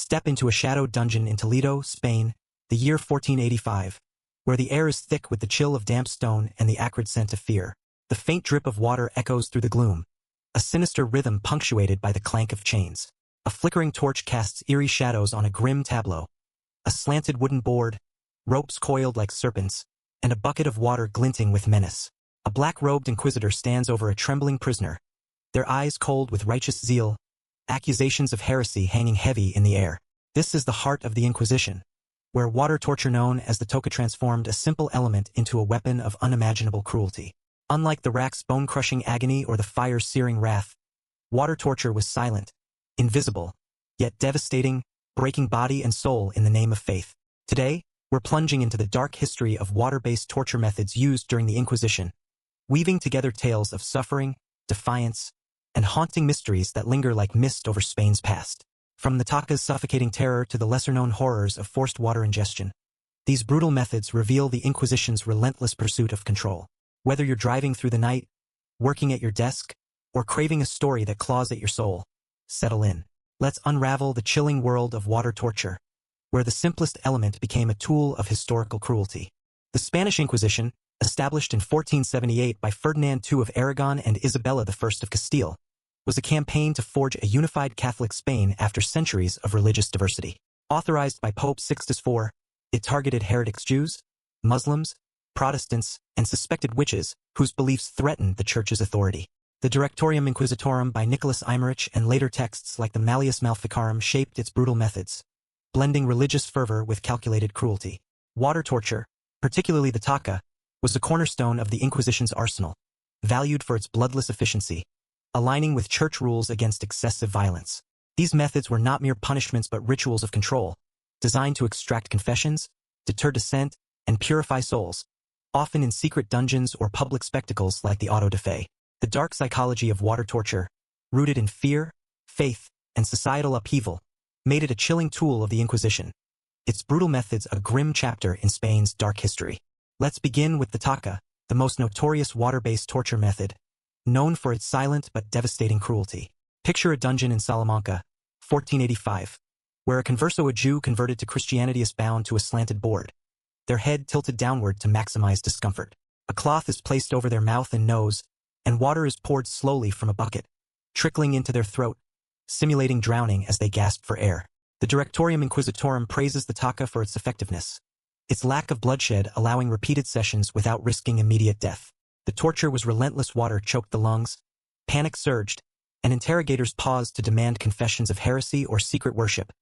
Step into a shadowed dungeon in Toledo, Spain, the year 1485, where the air is thick with the chill of damp stone and the acrid scent of fear. The faint drip of water echoes through the gloom, a sinister rhythm punctuated by the clank of chains. A flickering torch casts eerie shadows on a grim tableau. A slanted wooden board, ropes coiled like serpents, and a bucket of water glinting with menace. A black-robed inquisitor stands over a trembling prisoner, their eyes cold with righteous zeal, accusations of heresy hanging heavy in the air. This is the heart of the Inquisition, where water torture known as the toca transformed a simple element into a weapon of unimaginable cruelty. Unlike the rack's bone-crushing agony or the fire's searing wrath, water torture was silent, invisible, yet devastating, breaking body and soul in the name of faith. Today, we're plunging into the dark history of water-based torture methods used during the Inquisition, weaving together tales of suffering, defiance, and haunting mysteries that linger like mist over Spain's past. From the toca's suffocating terror to the lesser-known horrors of forced water ingestion, these brutal methods reveal the Inquisition's relentless pursuit of control. Whether you're driving through the night, working at your desk, or craving a story that claws at your soul, settle in. Let's unravel the chilling world of water torture, where the simplest element became a tool of historical cruelty. The Spanish Inquisition, established in 1478 by Ferdinand II of Aragon and Isabella I of Castile, was a campaign to forge a unified Catholic Spain after centuries of religious diversity. Authorized by Pope Sixtus IV, it targeted heretics Jews, Muslims, Protestants, and suspected witches whose beliefs threatened the Church's authority. The Directorium Inquisitorum by Nicholas Eymerich and later texts like the Malleus Maleficarum shaped its brutal methods, blending religious fervor with calculated cruelty. Water torture, particularly the toca, was the cornerstone of the Inquisition's arsenal, valued for its bloodless efficiency, aligning with church rules against excessive violence. These methods were not mere punishments but rituals of control, designed to extract confessions, deter dissent, and purify souls, often in secret dungeons or public spectacles like the auto da fe. The dark psychology of water torture, rooted in fear, faith, and societal upheaval, made it a chilling tool of the Inquisition. Its brutal methods a grim chapter in Spain's dark history. Let's begin with the toca, the most notorious water-based torture method, known for its silent but devastating cruelty. Picture a dungeon in Salamanca, 1485, where a converso, a Jew converted to Christianity, is bound to a slanted board, their head tilted downward to maximize discomfort. A cloth is placed over their mouth and nose, and water is poured slowly from a bucket, trickling into their throat, simulating drowning as they gasp for air. The Directorium Inquisitorum praises the toca for its effectiveness, its lack of bloodshed allowing repeated sessions without risking immediate death. The torture was relentless. Water choked the lungs, panic surged, and interrogators paused to demand confessions of heresy or secret worship,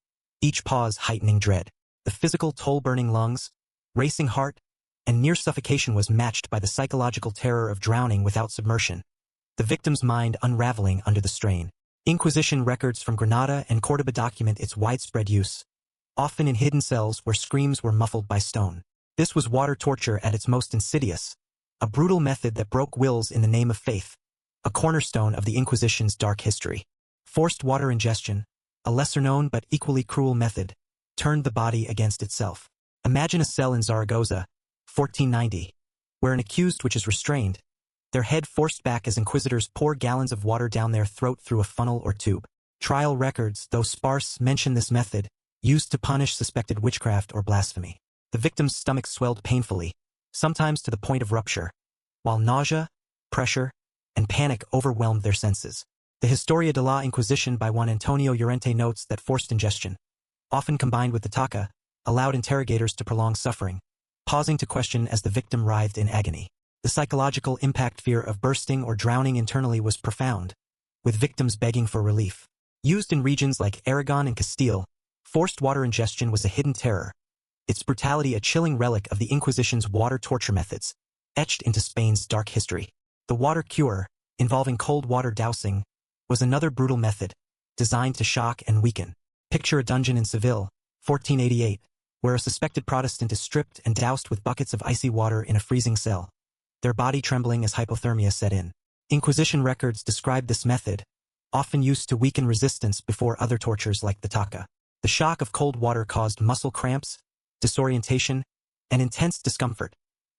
each pause heightening dread. The physical toll: burning lungs, racing heart, and near suffocation was matched by the psychological terror of drowning without submersion, the victim's mind unraveling under the strain. Inquisition records from Granada and Córdoba document its widespread use, often in hidden cells where screams were muffled by stone. This was water torture at its most insidious, a brutal method that broke wills in the name of faith, a cornerstone of the Inquisition's dark history. Forced water ingestion, a lesser-known but equally cruel method, turned the body against itself. Imagine a cell in Zaragoza, 1490, where an accused which is restrained, their head forced back as inquisitors pour gallons of water down their throat through a funnel or tube. Trial records, though sparse, mention this method, used to punish suspected witchcraft or blasphemy. The victim's stomach swelled painfully, sometimes to the point of rupture, while nausea, pressure, and panic overwhelmed their senses. The Historia de la Inquisición by one Antonio Llorente notes that forced ingestion, often combined with the toca, allowed interrogators to prolong suffering, pausing to question as the victim writhed in agony. The psychological impact: fear of bursting or drowning internally was profound, with victims begging for relief. Used in regions like Aragon and Castile, forced water ingestion was a hidden terror, its brutality a chilling relic of the Inquisition's water torture methods, etched into Spain's dark history. The water cure, involving cold water dousing, was another brutal method, designed to shock and weaken. Picture a dungeon in Seville, 1488, where a suspected Protestant is stripped and doused with buckets of icy water in a freezing cell, their body trembling as hypothermia set in. Inquisition records describe this method, often used to weaken resistance before other tortures like the toca. The shock of cold water caused muscle cramps, disorientation, and intense discomfort,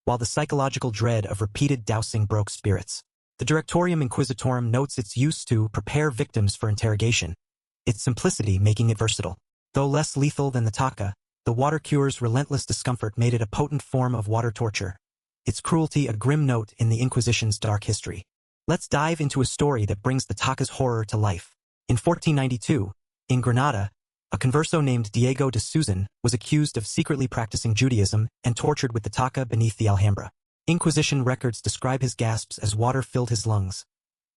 while the psychological dread of repeated dousing broke spirits. The Directorium Inquisitorum notes its use to prepare victims for interrogation, its simplicity making it versatile. Though less lethal than the taka, the water cure's relentless discomfort made it a potent form of water torture. Its cruelty a grim note in the Inquisition's dark history. Let's dive into a story that brings the taka's horror to life. In 1492, in Granada, a converso named Diego de Suzan was accused of secretly practicing Judaism and tortured with the taka beneath the Alhambra. Inquisition records describe his gasps as water filled his lungs,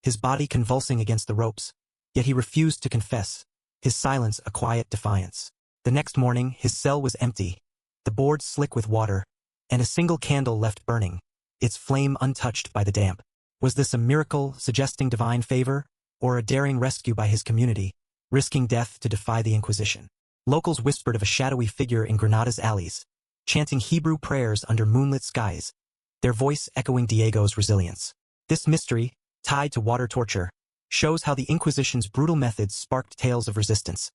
his body convulsing against the ropes, yet he refused to confess, his silence a quiet defiance. The next morning, his cell was empty, the boards slick with water, and a single candle left burning, its flame untouched by the damp. Was this a miracle suggesting divine favor, or a daring rescue by his community, risking death to defy the Inquisition? Locals whispered of a shadowy figure in Granada's alleys, chanting Hebrew prayers under moonlit skies, their voice echoing Diego's resilience. This mystery, tied to water torture, shows how the Inquisition's brutal methods sparked tales of resistance,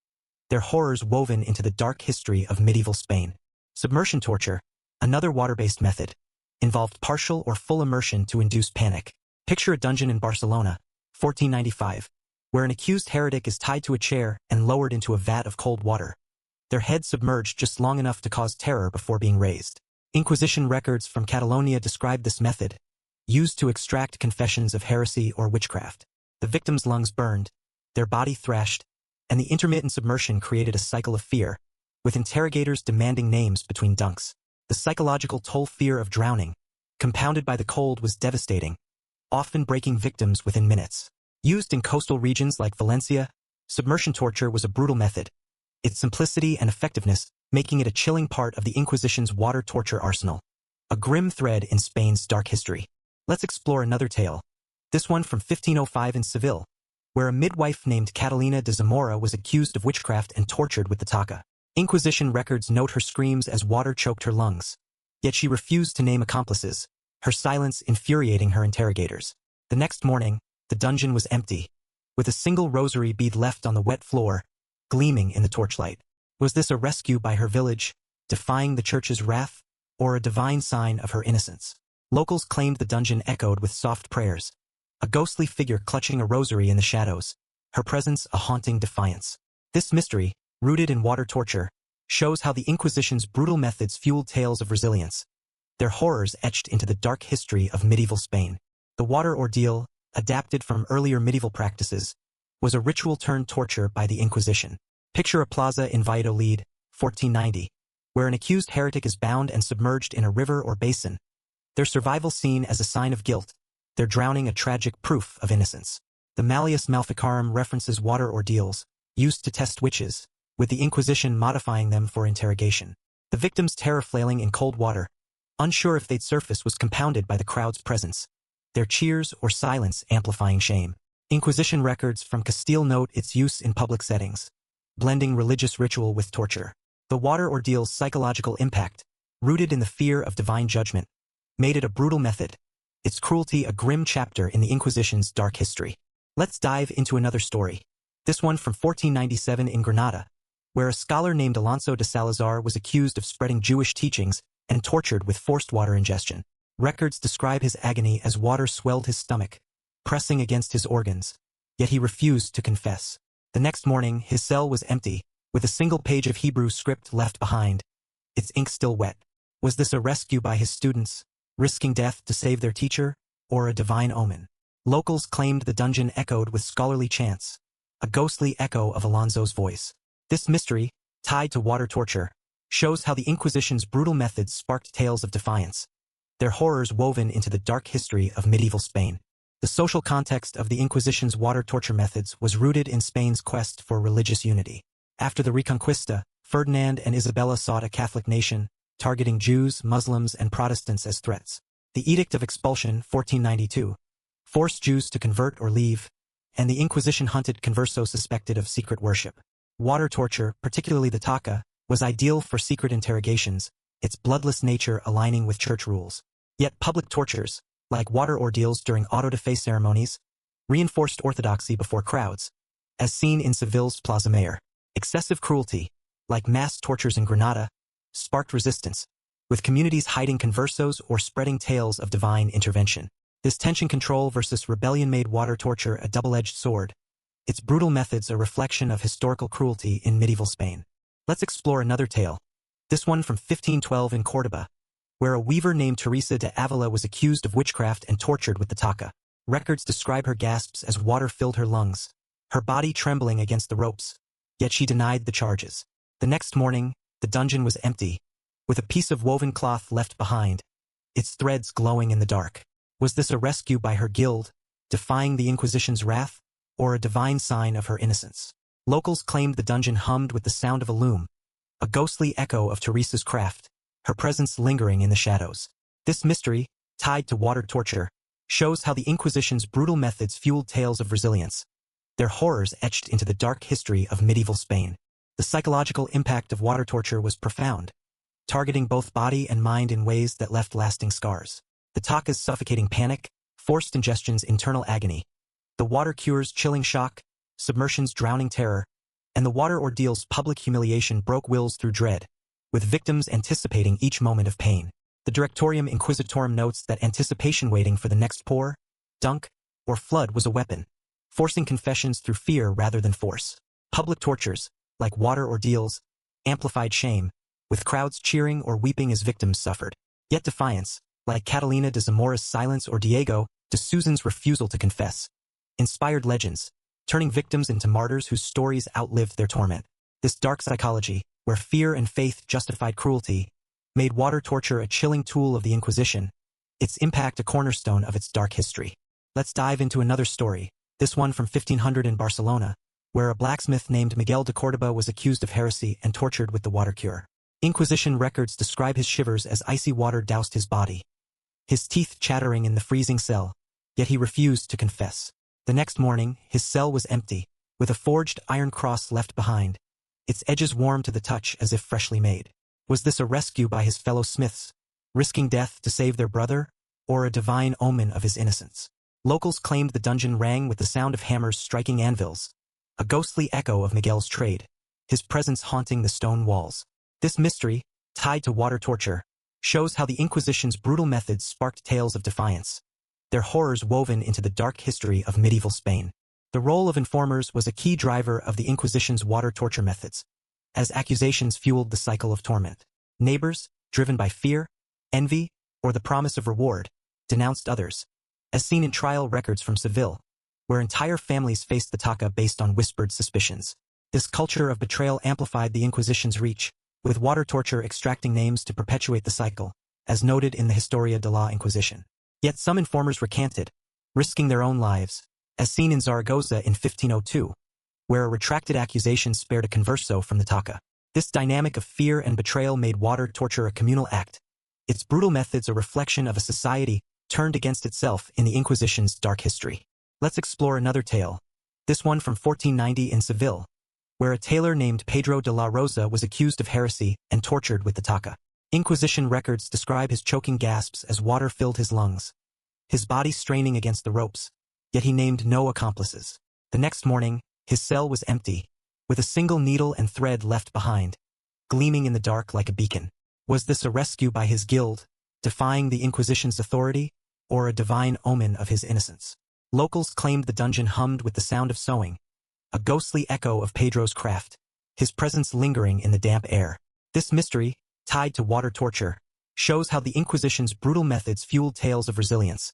their horrors woven into the dark history of medieval Spain. Submersion torture, another water-based method, involved partial or full immersion to induce panic. Picture a dungeon in Barcelona, 1495, where an accused heretic is tied to a chair and lowered into a vat of cold water, their head submerged just long enough to cause terror before being raised. Inquisition records from Catalonia describe this method, used to extract confessions of heresy or witchcraft. The victim's lungs burned, their body thrashed, and the intermittent submersion created a cycle of fear, with interrogators demanding names between dunks. The psychological toll fear of drowning, compounded by the cold, was devastating, often breaking victims within minutes. Used in coastal regions like Valencia, submersion torture was a brutal method, its simplicity and effectiveness making it a chilling part of the Inquisition's water torture arsenal. A grim thread in Spain's dark history. Let's explore another tale, this one from 1505 in Seville, where a midwife named Catalina de Zamora was accused of witchcraft and tortured with the taka. Inquisition records note her screams as water choked her lungs, yet she refused to name accomplices, her silence infuriating her interrogators. The next morning, the dungeon was empty, with a single rosary bead left on the wet floor, gleaming in the torchlight. Was this a rescue by her village, defying the church's wrath, or a divine sign of her innocence? Locals claimed the dungeon echoed with soft prayers, a ghostly figure clutching a rosary in the shadows, her presence a haunting defiance. This mystery, rooted in water torture, shows how the Inquisition's brutal methods fueled tales of resilience, their horrors etched into the dark history of medieval Spain. The water ordeal, adapted from earlier medieval practices, was a ritual turned torture by the Inquisition. Picture a plaza in Valladolid, 1490, where an accused heretic is bound and submerged in a river or basin, their survival seen as a sign of guilt, their drowning a tragic proof of innocence. The Malleus Maleficarum references water ordeals, used to test witches, with the Inquisition modifying them for interrogation. The victims' terror flailing in cold water, unsure if they'd surface, was compounded by the crowd's presence, their cheers or silence amplifying shame. Inquisition records from Castile note its use in public settings, blending religious ritual with torture. The water ordeal's psychological impact, rooted in the fear of divine judgment, made it a brutal method, its cruelty a grim chapter in the Inquisition's dark history. Let's dive into another story, this one from 1497 in Granada, where a scholar named Alonso de Salazar was accused of spreading Jewish teachings and tortured with forced water ingestion. Records describe his agony as water swelled his stomach, pressing against his organs, yet he refused to confess. The next morning, his cell was empty, with a single page of Hebrew script left behind, its ink still wet. Was this a rescue by his students, risking death to save their teacher, or a divine omen? Locals claimed the dungeon echoed with scholarly chants, a ghostly echo of Alonso's voice. This mystery, tied to water torture, shows how the Inquisition's brutal methods sparked tales of defiance, their horrors woven into the dark history of medieval Spain. The social context of the Inquisition's water torture methods was rooted in Spain's quest for religious unity. After the Reconquista, Ferdinand and Isabella sought a Catholic nation, targeting Jews, Muslims, and Protestants as threats. The Edict of Expulsion, 1492, forced Jews to convert or leave, and the Inquisition hunted conversos suspected of secret worship. Water torture, particularly the taka, was ideal for secret interrogations, its bloodless nature aligning with church rules. Yet public tortures, like water ordeals during auto-da-fe ceremonies, reinforced orthodoxy before crowds, as seen in Seville's Plaza Mayor. Excessive cruelty, like mass tortures in Granada, sparked resistance, with communities hiding conversos or spreading tales of divine intervention. This tension control versus rebellion made water torture a double-edged sword, its brutal methods a reflection of historical cruelty in medieval Spain. Let's explore another tale. This one from 1512 in Córdoba, where a weaver named Teresa de Avila was accused of witchcraft and tortured with the taca. Records describe her gasps as water filled her lungs, her body trembling against the ropes, yet she denied the charges. The next morning, the dungeon was empty, with a piece of woven cloth left behind, its threads glowing in the dark. Was this a rescue by her guild, defying the Inquisition's wrath, or a divine sign of her innocence? Locals claimed the dungeon hummed with the sound of a loom, a ghostly echo of Teresa's craft, her presence lingering in the shadows. This mystery, tied to water torture, shows how the Inquisition's brutal methods fueled tales of resilience, their horrors etched into the dark history of medieval Spain. The psychological impact of water torture was profound, targeting both body and mind in ways that left lasting scars. The taca's suffocating panic, forced ingestion's internal agony, the water cure's chilling shock, submersion's drowning terror, and the water ordeal's public humiliation broke wills through dread, with victims anticipating each moment of pain. The Directorium Inquisitorum notes that anticipation waiting for the next pour, dunk, or flood was a weapon, forcing confessions through fear rather than force. Public tortures, like water ordeals, amplified shame, with crowds cheering or weeping as victims suffered. Yet defiance, like Catalina de Zamora's silence or Diego de Souza's refusal to confess, inspired legends, turning victims into martyrs whose stories outlived their torment. This dark psychology, where fear and faith justified cruelty, made water torture a chilling tool of the Inquisition, its impact a cornerstone of its dark history. Let's dive into another story, this one from 1500 in Barcelona, where a blacksmith named Miguel de Córdoba was accused of heresy and tortured with the water cure. Inquisition records describe his shivers as icy water doused his body, his teeth chattering in the freezing cell, yet he refused to confess. The next morning, his cell was empty, with a forged iron cross left behind, its edges warm to the touch as if freshly made. Was this a rescue by his fellow smiths, risking death to save their brother, or a divine omen of his innocence? Locals claimed the dungeon rang with the sound of hammers striking anvils, a ghostly echo of Miguel's trade, his presence haunting the stone walls. This mystery, tied to water torture, shows how the Inquisition's brutal methods sparked tales of defiance, their horrors woven into the dark history of medieval Spain. The role of informers was a key driver of the Inquisition's water torture methods, as accusations fueled the cycle of torment. Neighbors, driven by fear, envy, or the promise of reward, denounced others, as seen in trial records from Seville, where entire families faced the taca based on whispered suspicions. This culture of betrayal amplified the Inquisition's reach, with water torture extracting names to perpetuate the cycle, as noted in the Historia de la Inquisition. Yet some informers recanted, risking their own lives, as seen in Zaragoza in 1502, where a retracted accusation spared a converso from the taca. This dynamic of fear and betrayal made water torture a communal act, its brutal methods a reflection of a society turned against itself in the Inquisition's dark history. Let's explore another tale, this one from 1490 in Seville, where a tailor named Pedro de la Rosa was accused of heresy and tortured with the taca. Inquisition records describe his choking gasps as water filled his lungs, his body straining against the ropes, yet he named no accomplices. The next morning, his cell was empty, with a single needle and thread left behind, gleaming in the dark like a beacon. Was this a rescue by his guild, defying the Inquisition's authority, or a divine omen of his innocence? Locals claimed the dungeon hummed with the sound of sewing, a ghostly echo of Pedro's craft, his presence lingering in the damp air. This mystery, tied to water torture, shows how the Inquisition's brutal methods fueled tales of resilience,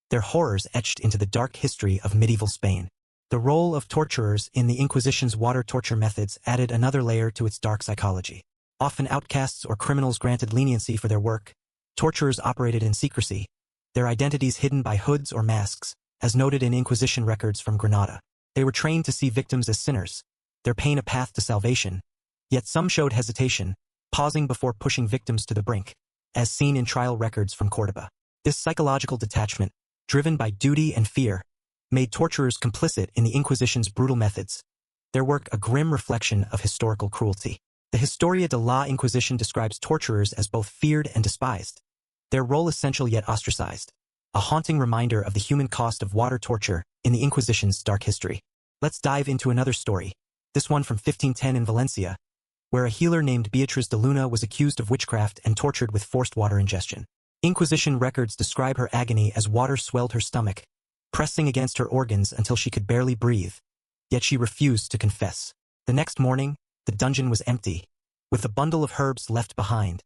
their horrors etched into the dark history of medieval Spain. The role of torturers in the Inquisition's water torture methods added another layer to its dark psychology. Often outcasts or criminals granted leniency for their work, torturers operated in secrecy, their identities hidden by hoods or masks, as noted in Inquisition records from Granada. They were trained to see victims as sinners, their pain a path to salvation, yet some showed hesitation, pausing before pushing victims to the brink, as seen in trial records from Córdoba. This psychological detachment, driven by duty and fear, made torturers complicit in the Inquisition's brutal methods, their work a grim reflection of historical cruelty. The Historia de la Inquisition describes torturers as both feared and despised, their role essential yet ostracized, a haunting reminder of the human cost of water torture in the Inquisition's dark history. Let's dive into another story, this one from 1510 in Valencia, where a healer named Beatriz de Luna was accused of witchcraft and tortured with forced water ingestion. Inquisition records describe her agony as water swelled her stomach, pressing against her organs until she could barely breathe, yet she refused to confess. The next morning, the dungeon was empty, with a bundle of herbs left behind,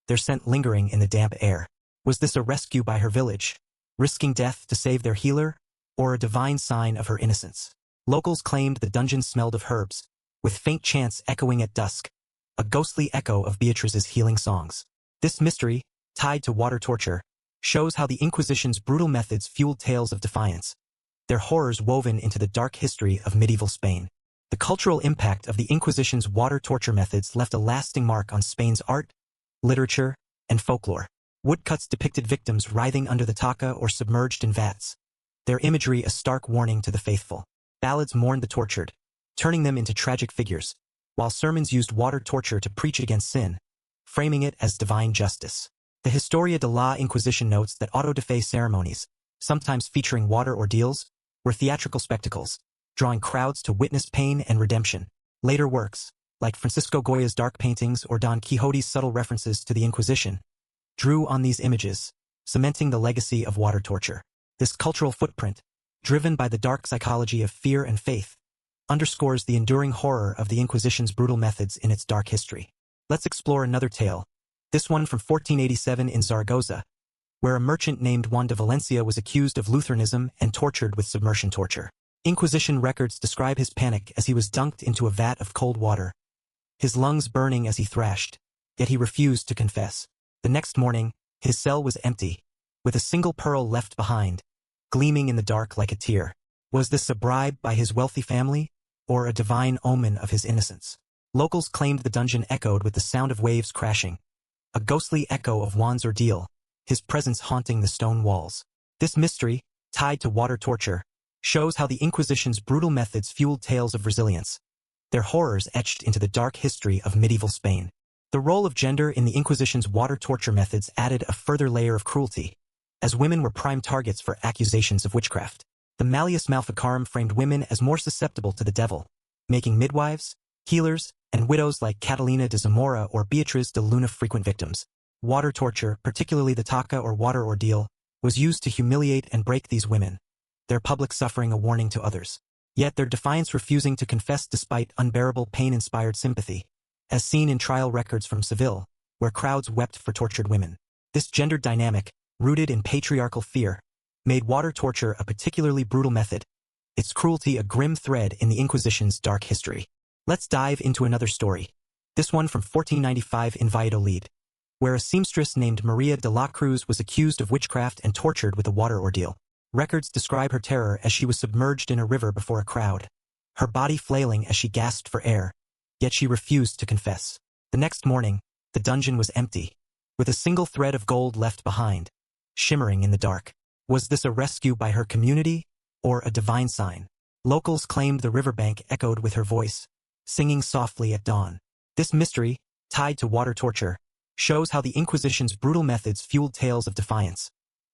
their scent lingering in the damp air. Was this a rescue by her village, risking death to save their healer, or a divine sign of her innocence? Locals claimed the dungeon smelled of herbs, with faint chants echoing at dusk, a ghostly echo of Beatrice's healing songs. This mystery, tied to water torture, shows how the Inquisition's brutal methods fueled tales of defiance, their horrors woven into the dark history of medieval Spain. The cultural impact of the Inquisition's water torture methods left a lasting mark on Spain's art, literature, and folklore. Woodcuts depicted victims writhing under the taka or submerged in vats, their imagery a stark warning to the faithful. Ballads mourned the tortured, turning them into tragic figures, while sermons used water torture to preach against sin, framing it as divine justice. The Historia de la Inquisition notes that auto de fe ceremonies, sometimes featuring water ordeals, were theatrical spectacles, drawing crowds to witness pain and redemption. Later works, like Francisco Goya's dark paintings or Don Quixote's subtle references to the Inquisition, drew on these images, cementing the legacy of water torture. This cultural footprint, driven by the dark psychology of fear and faith, underscores the enduring horror of the Inquisition's brutal methods in its dark history. Let's explore another tale, this one from 1487 in Zaragoza, where a merchant named Juan de Valencia was accused of Lutheranism and tortured with submersion torture. Inquisition records describe his panic as he was dunked into a vat of cold water, his lungs burning as he thrashed, yet he refused to confess. The next morning, his cell was empty, with a single pearl left behind, gleaming in the dark like a tear. Was this a bribe by his wealthy family, or a divine omen of his innocence? Locals claimed the dungeon echoed with the sound of waves crashing, a ghostly echo of Juan's ordeal, his presence haunting the stone walls. This mystery, tied to water torture, shows how the Inquisition's brutal methods fueled tales of resilience, their horrors etched into the dark history of medieval Spain. The role of gender in the Inquisition's water torture methods added a further layer of cruelty, as women were prime targets for accusations of witchcraft. The Malleus Maleficarum framed women as more susceptible to the devil, making midwives, healers, and widows like Catalina de Zamora or Beatriz de Luna frequent victims. Water torture, particularly the taka or water ordeal, was used to humiliate and break these women, their public suffering a warning to others. Yet their defiance refusing to confess despite unbearable pain-inspired sympathy, as seen in trial records from Seville, where crowds wept for tortured women. This gendered dynamic, rooted in patriarchal fear, made water torture a particularly brutal method, its cruelty a grim thread in the Inquisition's dark history. Let's dive into another story, this one from 1495 in Valladolid, where a seamstress named Maria de la Cruz was accused of witchcraft and tortured with a water ordeal. Records describe her terror as she was submerged in a river before a crowd, her body flailing as she gasped for air, yet she refused to confess. The next morning, the dungeon was empty, with a single thread of gold left behind, shimmering in the dark. Was this a rescue by her community, or a divine sign? Locals claimed the riverbank echoed with her voice, singing softly at dawn. This mystery, tied to water torture, shows how the Inquisition's brutal methods fueled tales of defiance,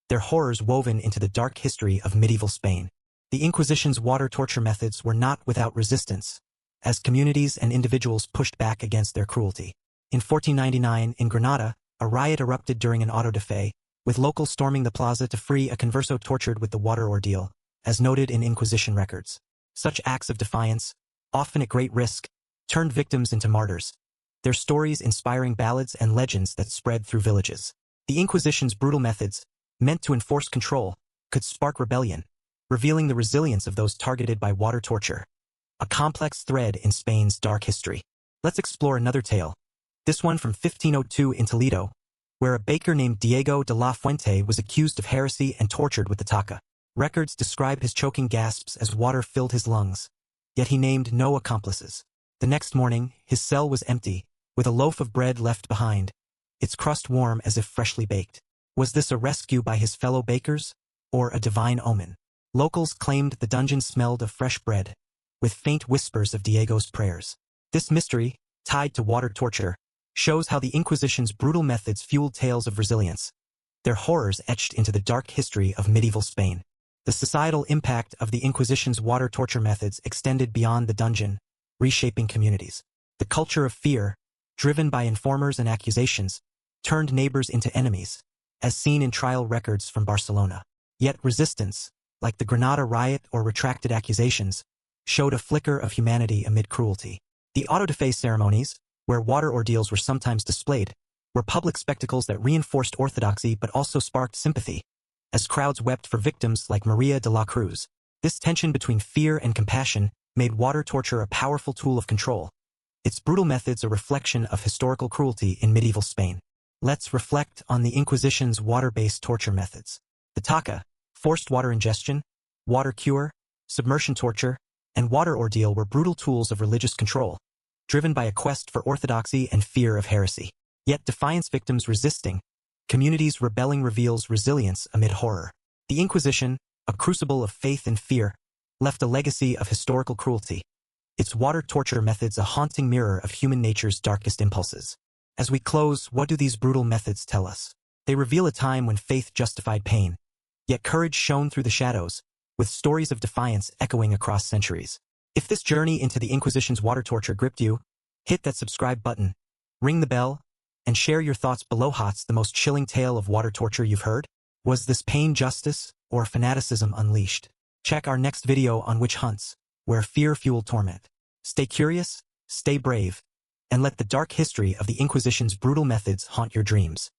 their horrors woven into the dark history of medieval Spain. The Inquisition's water torture methods were not without resistance, as communities and individuals pushed back against their cruelty. In 1499, in Granada, a riot erupted during an auto de fe, with locals storming the plaza to free a converso tortured with the water ordeal, as noted in Inquisition records. Such acts of defiance, often at great risk, turned victims into martyrs, their stories inspiring ballads and legends that spread through villages. The Inquisition's brutal methods, meant to enforce control, could spark rebellion, revealing the resilience of those targeted by water torture, a complex thread in Spain's dark history. Let's explore another tale, this one from 1502 in Toledo, where a baker named Diego de la Fuente was accused of heresy and tortured with the taka. Records describe his choking gasps as water filled his lungs, yet he named no accomplices. The next morning, his cell was empty, with a loaf of bread left behind, its crust warm as if freshly baked. Was this a rescue by his fellow bakers, or a divine omen? Locals claimed the dungeon smelled of fresh bread, with faint whispers of Diego's prayers. This mystery, tied to water torture, shows how the Inquisition's brutal methods fueled tales of resilience, their horrors etched into the dark history of medieval Spain. The societal impact of the Inquisition's water torture methods extended beyond the dungeon, reshaping communities. The culture of fear, driven by informers and accusations, turned neighbors into enemies, as seen in trial records from Barcelona. Yet resistance, like the Granada riot or retracted accusations, showed a flicker of humanity amid cruelty. The auto de fe ceremonies, where water ordeals were sometimes displayed, were public spectacles that reinforced orthodoxy but also sparked sympathy, as crowds wept for victims like Maria de la Cruz. This tension between fear and compassion made water torture a powerful tool of control, its brutal methods a reflection of historical cruelty in medieval Spain. Let's reflect on the Inquisition's water-based torture methods. The taka, forced water ingestion, water cure, submersion torture, and water ordeal were brutal tools of religious control, driven by a quest for orthodoxy and fear of heresy. Yet defiance victims resisting, communities rebelling reveals resilience amid horror. The Inquisition, a crucible of faith and fear, left a legacy of historical cruelty, its water torture methods a haunting mirror of human nature's darkest impulses. As we close, what do these brutal methods tell us? They reveal a time when faith justified pain, yet courage shone through the shadows, with stories of defiance echoing across centuries. If this journey into the Inquisition's water torture gripped you, hit that subscribe button, ring the bell, and share your thoughts below. What's the most chilling tale of water torture you've heard? Was this pain justice or fanaticism unleashed? Check our next video on witch hunts, where fear fueled torment. Stay curious, stay brave, and let the dark history of the Inquisition's brutal methods haunt your dreams.